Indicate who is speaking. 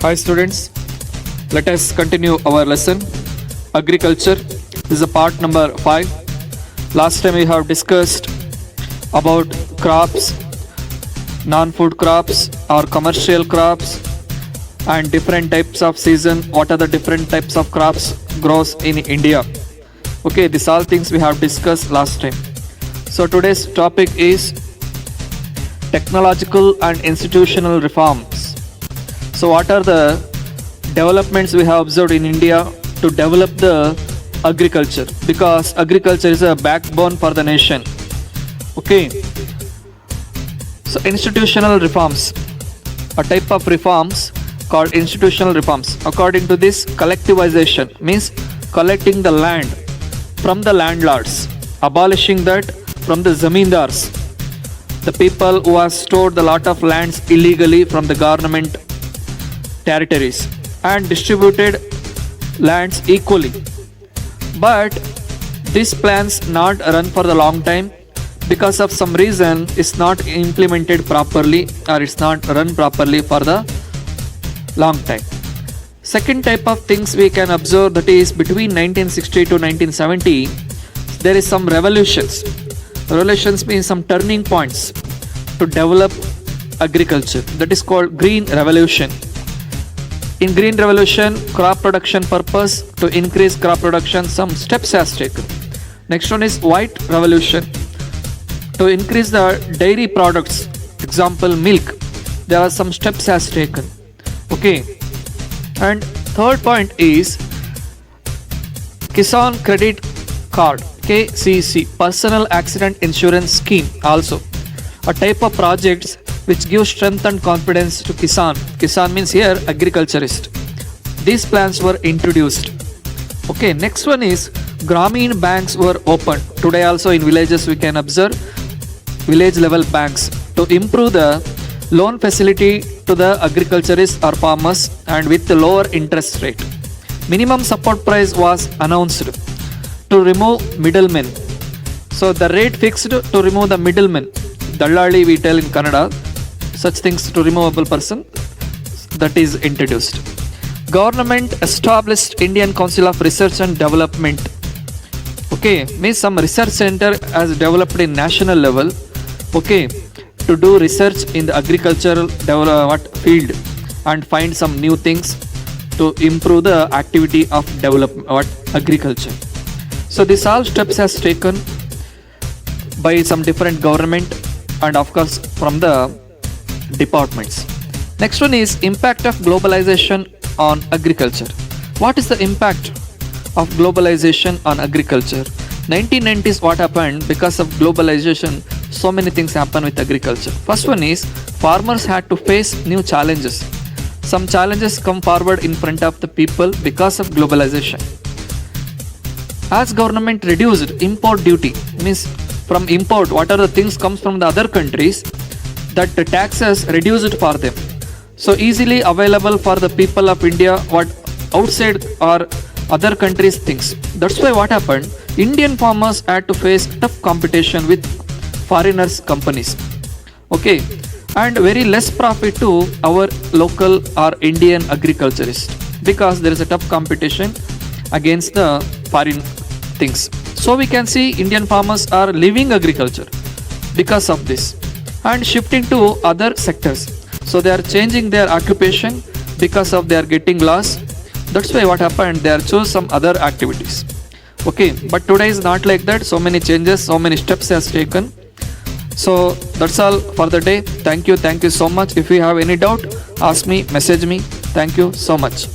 Speaker 1: Hi students, let us continue our lesson. Agriculture is a part number 5. Last time we have discussed about crops, non-food crops or commercial crops and different types of season. What are the different types of crops grows in India? Okay, these all things we have discussed last time. So today's topic is technological and institutional reforms. So what are the developments we have observed in India to develop the agriculture? Because agriculture is a backbone for the nation. Okay. So institutional reforms, a type of reforms called institutional reforms. According to this, collectivization means collecting the land from the landlords, abolishing that from the zamindars, the people who have stored a lot of lands illegally from the government territories, and distributed lands equally. But these plans not run for the long time because of some reason it's not implemented properly or it's not run properly for the long time. Second type of things we can observe, that is between 1960 to 1970 there is some revolutions. Revolutions means some turning points to develop agriculture, that is called Green Revolution. In Green Revolution, crop production purpose, to increase crop production, some steps has taken. Next one is White Revolution, to increase the dairy products, example milk, there are some steps has taken. Okay. And third point is Kisan Credit Card, KCC, Personal Accident Insurance Scheme, also a type of projects which gives strength and confidence to Kisan. Kisan means here agriculturist. These plans were introduced. Okay, next one is Grameen banks were opened. Today also in villages we can observe village level banks to improve the loan facility to the agriculturists or farmers and with the lower interest rate. Minimum support price was announced to remove middlemen. So the rate fixed to remove the middlemen. Dallali we tell in Kannada, such things to removable person, that is introduced. Government established Indian Council of Research and Development. Okay, means some research center has developed in national level. Okay, to do research in the agricultural field and find some new things to improve the activity of development agriculture. So this all steps has taken by some different government and of course from the departments. Next one is impact of globalization on agriculture. What is the impact of globalization on agriculture? 1990s what happened? Because of globalization, so many things happen with agriculture. First one is farmers had to face new challenges. Some challenges come forward in front of the people because of globalization. As government reduced import duty, means from import, what are the things comes from the other countries, that the taxes reduced for them. So easily available for the people of India, what outside or other countries things. That's why what happened, Indian farmers had to face tough competition with foreigners companies. Okay, and very less profit to our local or Indian agriculturists because there is a tough competition against the foreign things. So we can see Indian farmers are leaving agriculture because of this and shifting to other sectors. So they are changing their occupation because of they are getting loss. That's why what happened, they are choose some other activities. Okay, but today is not like that. So many changes, so many steps has taken. So that's all for the day. Thank you so much. If you have any doubt, ask me, message me. Thank you so much.